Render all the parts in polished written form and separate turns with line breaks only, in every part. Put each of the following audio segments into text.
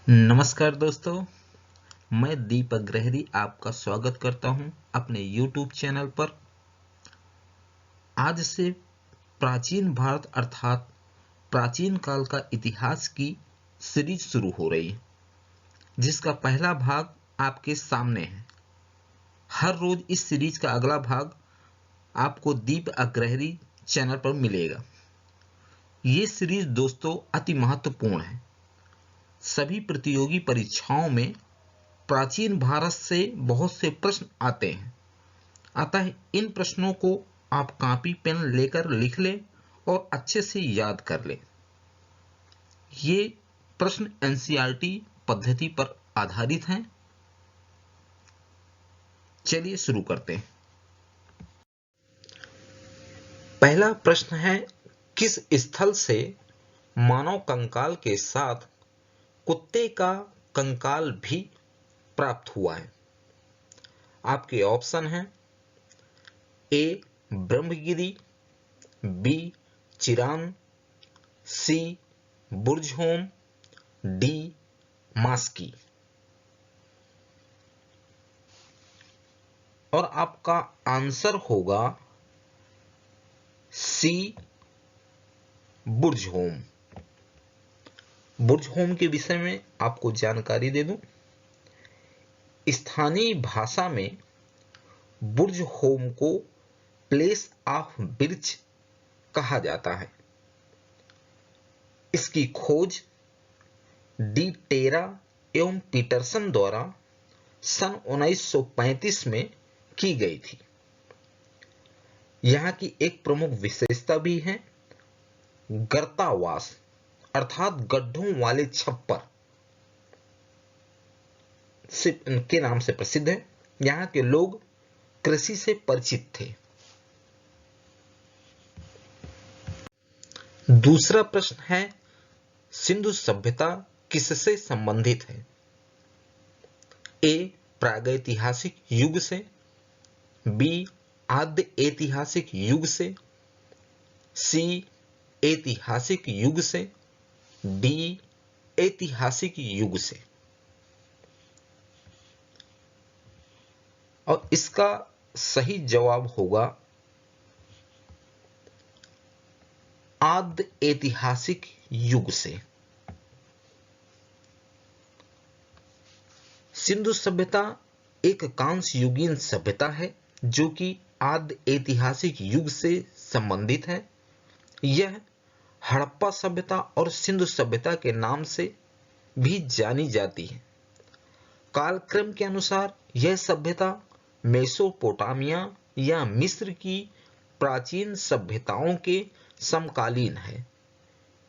नमस्कार दोस्तों, मैं दीपक ग्रहरी आपका स्वागत करता हूं अपने YouTube चैनल पर। आज से प्राचीन भारत अर्थात प्राचीन काल का इतिहास की सीरीज शुरू हो रही है, जिसका पहला भाग आपके सामने है। हर रोज इस सीरीज का अगला भाग आपको दीपक ग्रहरी चैनल पर मिलेगा। ये सीरीज दोस्तों अति महत्वपूर्ण है। सभी प्रतियोगी परीक्षाओं में प्राचीन भारत से बहुत से प्रश्न आते हैं, अतः इन प्रश्नों को आप कॉपी पेन लेकर लिख लें और अच्छे से याद कर लें। ये प्रश्न एनसीईआरटी पद्धति पर आधारित हैं। चलिए शुरू करते हैं। पहला प्रश्न है, किस स्थल से मानव कंकाल के साथ कुत्ते का कंकाल भी प्राप्त हुआ है? आपके ऑप्शन हैं ए ब्रह्मगिरी, बी चिरान, सी बुर्जहोम, डी मास्की। और आपका आंसर होगा सी बुर्जहोम। बुर्जहोम के विषय में आपको जानकारी दे दूं, स्थानीय भाषा में बुर्जहोम को प्लेस ऑफ बिर्च कहा जाता है। इसकी खोज डी टेरा एवं पीटरसन द्वारा सन 1935 में की गई थी। यहां की एक प्रमुख विशेषता भी है गर्तावास अर्थात गड्ढों वाले छप्पर के नाम से प्रसिद्ध है। यहां के लोग कृषि से परिचित थे। दूसरा प्रश्न है, सिंधु सभ्यता किससे संबंधित है? ए प्रागैतिहासिक युग से, बी आद्य ऐतिहासिक युग से, सी ऐतिहासिक युग से, डी ऐतिहासिक युग से। और इसका सही जवाब होगा आद्य ऐतिहासिक युग से। सिंधु सभ्यता एक कांस्य युगीन सभ्यता है जो कि आद्य ऐतिहासिक युग से संबंधित है। यह हड़प्पा सभ्यता और सिंधु सभ्यता के नाम से भी जानी जाती है। कालक्रम के अनुसार यह सभ्यता मेसोपोटामिया या मिस्र की प्राचीन सभ्यताओं के समकालीन है।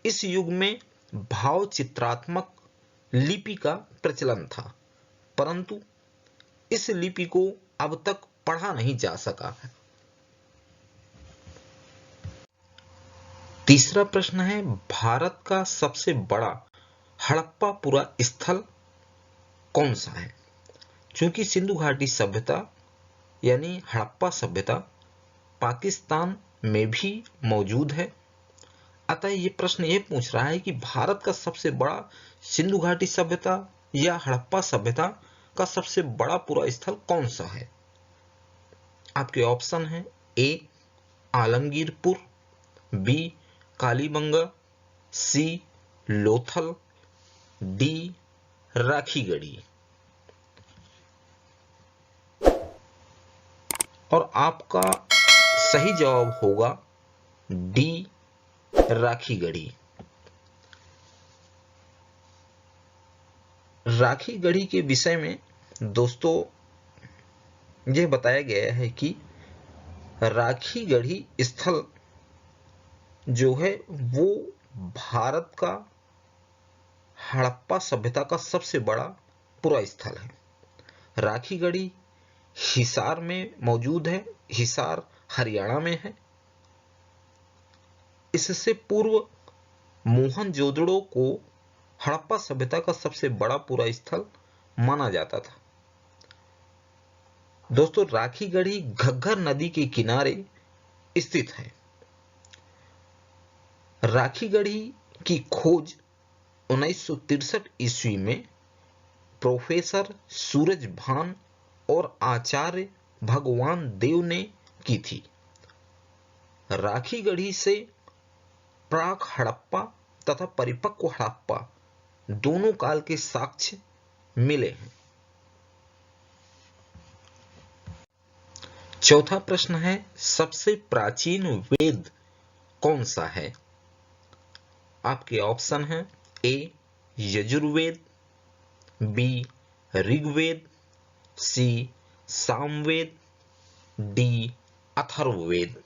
इस युग में भाव चित्रात्मक लिपि का प्रचलन था, परंतु इस लिपि को अब तक पढ़ा नहीं जा सका है। तीसरा प्रश्न है, भारत का सबसे बड़ा हड़प्पापुरा स्थल कौन सा है? चूंकि सिंधु घाटी सभ्यता यानी हड़प्पा सभ्यता पाकिस्तान में भी मौजूद है, अतः यह प्रश्न यह पूछ रहा है कि भारत का सबसे बड़ा सिंधु घाटी सभ्यता या हड़प्पा सभ्यता का सबसे बड़ा पुरा स्थल कौन सा है? आपके ऑप्शन हैं ए आलमगीरपुर, बी कालीबंगा, सी लोथल, डी राखीगढ़ी। और आपका सही जवाब होगा डी राखीगढ़ी। राखीगढ़ी के विषय में दोस्तों यह बताया गया है कि राखीगढ़ी स्थल जो है वो भारत का हड़प्पा सभ्यता का सबसे बड़ा पुरा स्थल है। राखीगढ़ी हिसार में मौजूद है। हिसार हरियाणा में है। इससे पूर्व मोहनजोदड़ो को हड़प्पा सभ्यता का सबसे बड़ा पुरा स्थल माना जाता था। दोस्तों राखीगढ़ी घग्गर नदी के किनारे स्थित है। राखीगढ़ी की खोज 1963 ईस्वी में प्रोफेसर सूरजभान और आचार्य भगवान देव ने की थी। राखीगढ़ी से प्राक हड़प्पा तथा परिपक्व हड़प्पा दोनों काल के साक्ष्य मिले हैं। चौथा प्रश्न है, सबसे प्राचीन वेद कौन सा है? आपके ऑप्शन हैं ए यजुर्वेद, बी ऋग्वेद, सी सामवेद, डी अथर्ववेद।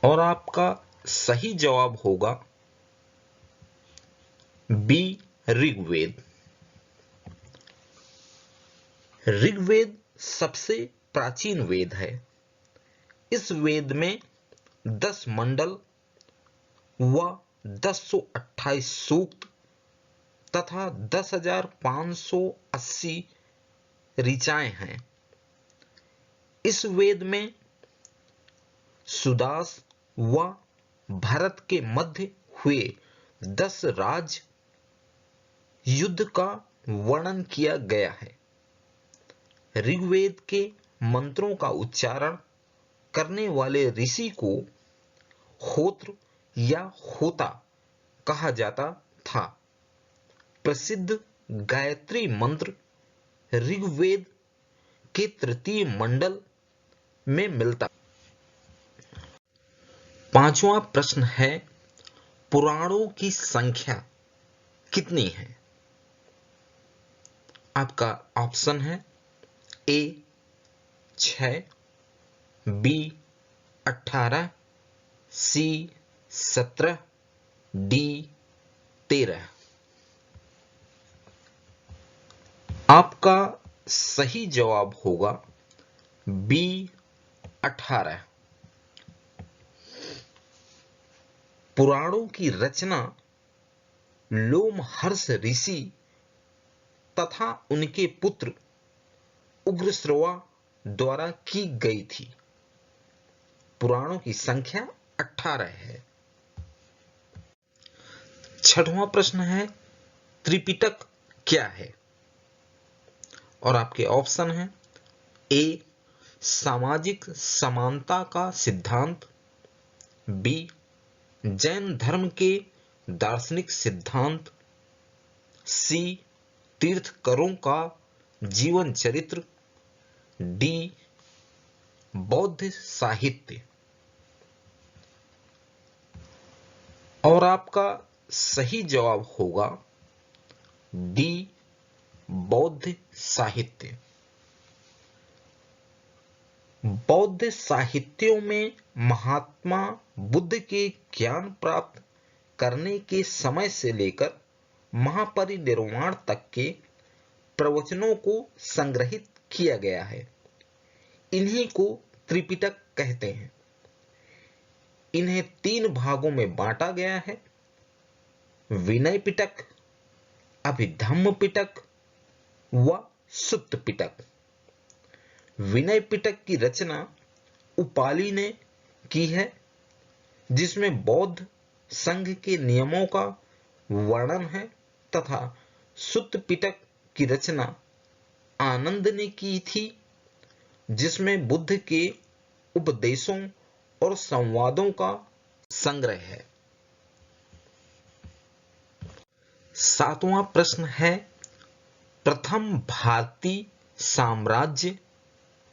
और आपका सही जवाब होगा बी ऋग्वेद। ऋग्वेद सबसे प्राचीन वेद है। इस वेद में 10 मंडल व 1028 सूक्त तथा 10,580 ऋचाएं हैं। इस वेद में सुदास व भरत के मध्य हुए 10 राज युद्ध का वर्णन किया गया है। ऋग्वेद के मंत्रों का उच्चारण करने वाले ऋषि को होत्र या होता कहा जाता था। प्रसिद्ध गायत्री मंत्र ऋग्वेद के तृतीय मंडल में मिलता। पांचवा प्रश्न है, पुराणों की संख्या कितनी है? आपका ऑप्शन है ए 6, बी 18, सी 17, डी 13। आपका सही जवाब होगा बी 18। पुराणों की रचना लोमहर्ष ऋषि तथा उनके पुत्र उग्रश्रवा द्वारा की गई थी। पुराणों की संख्या 18 है। छठवां प्रश्न है, त्रिपिटक क्या है? और आपके ऑप्शन हैं ए सामाजिक समानता का सिद्धांत, बी जैन धर्म के दार्शनिक सिद्धांत, सी तीर्थकरों का जीवन चरित्र, डी बौद्ध साहित्य। और आपका सही जवाब होगा डी बौद्ध साहित्य। बौद्ध साहित्यों में महात्मा बुद्ध के ज्ञान प्राप्त करने के समय से लेकर महापरिनिर्वाण तक के प्रवचनों को संग्रहित किया गया है। इन्हीं को त्रिपिटक कहते हैं। इन्हें 3 भागों में बांटा गया है, विनय पिटक, अभिधम्म पिटक व सुत्त पिटक। विनय पिटक की रचना उपाली ने की है, जिसमें बौद्ध संघ के नियमों का वर्णन है, तथा सुत्त पिटक की रचना आनंद ने की थी, जिसमें बुद्ध के उपदेशों और संवादों का संग्रह है। 7वां प्रश्न है, प्रथम भारतीय साम्राज्य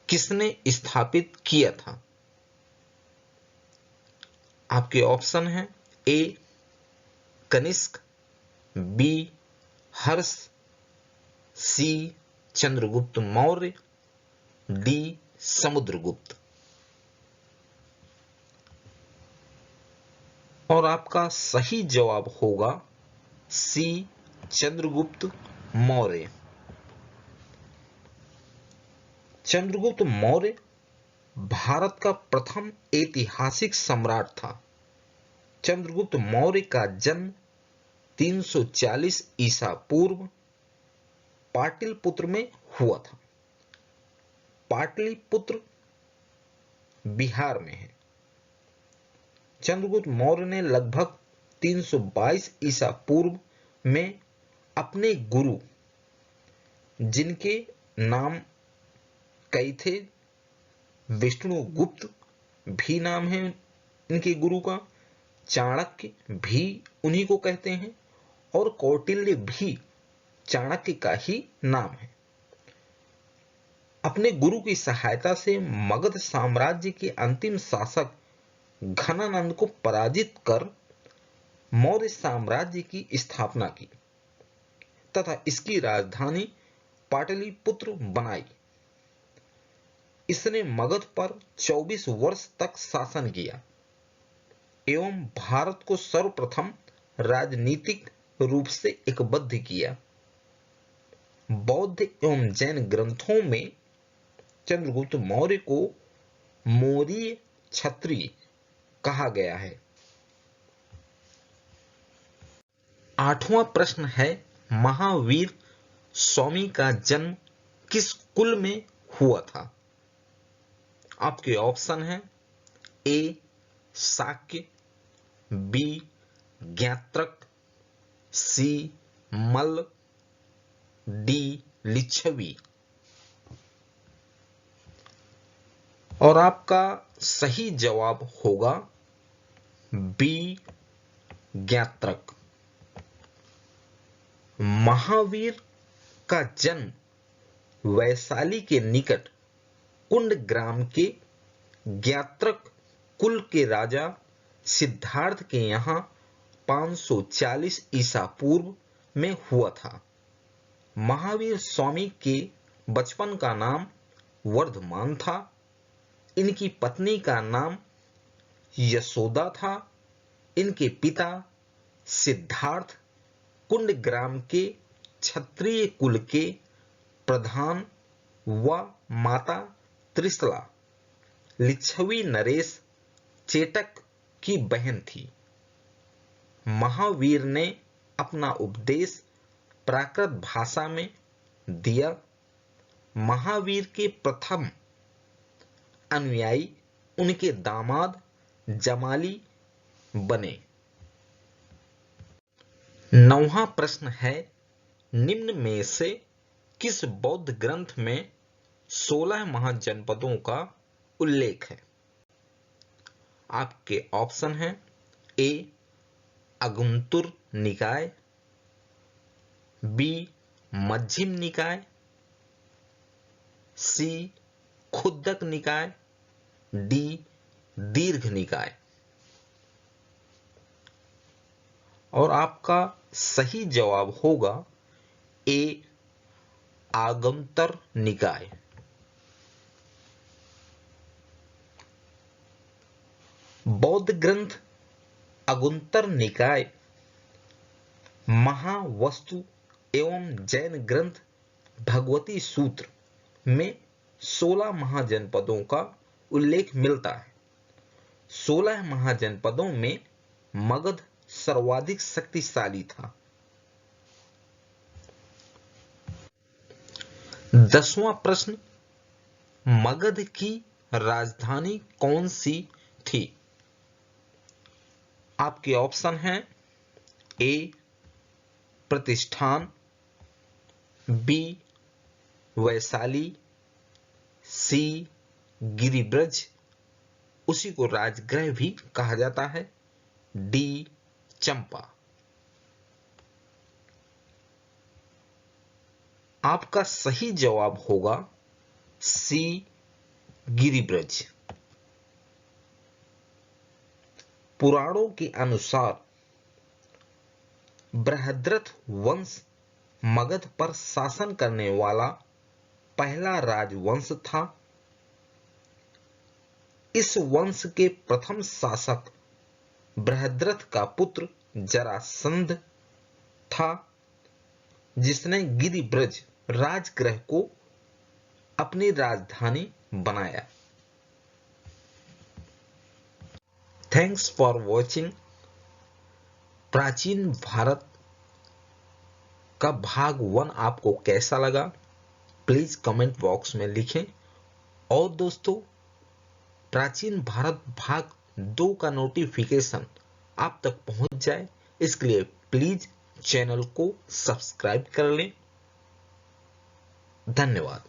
किसने स्थापित किया था? आपके ऑप्शन हैं ए कनिष्क, बी हर्ष, सी चंद्रगुप्त मौर्य, डी समुद्रगुप्त। और आपका सही जवाब होगा सी चंद्रगुप्त मौर्य। चंद्रगुप्त मौर्य भारत का प्रथम ऐतिहासिक सम्राट था। चंद्रगुप्त मौर्य का जन्म 340 ईसा पूर्व पाटलिपुत्र में हुआ था। पाटलिपुत्र बिहार में है। चंद्रगुप्त मौर्य ने लगभग 322 ईसा पूर्व में अपने गुरु, जिनके नाम कई थे, विष्णुगुप्त भी नाम है इनके गुरु का, चाणक्य भी उन्हीं को कहते हैं, और कौटिल्य भी चाणक्य का ही नाम है। अपने गुरु की सहायता से मगध साम्राज्य के अंतिम शासक घनानंद को पराजित कर मौर्य साम्राज्य की स्थापना की तथा इसकी राजधानी पाटलिपुत्र बनाई। इसने मगध पर 24 वर्ष तक शासन किया एवं भारत को सर्वप्रथम राजनीतिक रूप से एकबद्ध किया। बौद्ध एवं जैन ग्रंथों में चंद्रगुप्त मौर्य को मौर्य क्षत्रिय कहा गया है। 8वां प्रश्न है, महावीर स्वामी का जन्म किस कुल में हुआ था? आपके ऑप्शन है ए शाक्य, बी ज्ञात्रक, सी मल्ल, डी लिच्छवी। और आपका सही जवाब होगा बी ज्ञात्रक। महावीर का जन्म वैशाली के निकट कुंड ग्राम के ज्ञात्रक कुल के राजा सिद्धार्थ के यहां 540 ईसा पूर्व में हुआ था। महावीर स्वामी के बचपन का नाम वर्धमान था। इनकी पत्नी का नाम यशोदा था। इनके पिता सिद्धार्थ कुंड ग्राम के क्षत्रिय कुल के प्रधान व माता त्रिशला लिच्छवी नरेश चेटक की बहन थी। महावीर ने अपना उपदेश प्राकृत भाषा में दिया। महावीर के प्रथम अनुयायी उनके दामाद जमाली बने। 9वां प्रश्न है, निम्न में से किस बौद्ध ग्रंथ में 16 महाजनपदों का उल्लेख है? आपके ऑप्शन हैं ए अगुंतुर निकाय, बी मध्यम निकाय, सी खुद्दक निकाय, डी दीर्घ निकाय। और आपका सही जवाब होगा ए आगंतर निकाय। बौद्ध ग्रंथ अगुंतर निकाय महावस्तु एवं जैन ग्रंथ भगवती सूत्र में 16 महाजनपदों का उल्लेख मिलता है। 16 महाजनपदों में मगध सर्वाधिक शक्तिशाली था। 10वां प्रश्न, मगध की राजधानी कौन सी थी? आपके ऑप्शन हैं ए प्रतिष्ठान, बी वैशाली, सी गिरिब्रज, उसी को राजगृह भी कहा जाता है, डी चंपा। आपका सही जवाब होगा सी गिरिब्रज। पुराणों के अनुसार बृहद्रथ वंश मगध पर शासन करने वाला पहला राजवंश था। इस वंश के प्रथम शासक बृहद्रथ का पुत्र जरासंध था, जिसने गिरिब्रज राजगृह को अपनी राजधानी बनाया। Thanks for watching. प्राचीन भारत का भाग 1 आपको कैसा लगा, प्लीज कमेंट बॉक्स में लिखें। और दोस्तों, प्राचीन भारत भाग 2 का नोटिफिकेशन आप तक पहुंच जाए, इसके लिए प्लीज चैनल को सब्सक्राइब कर लें। धन्यवाद।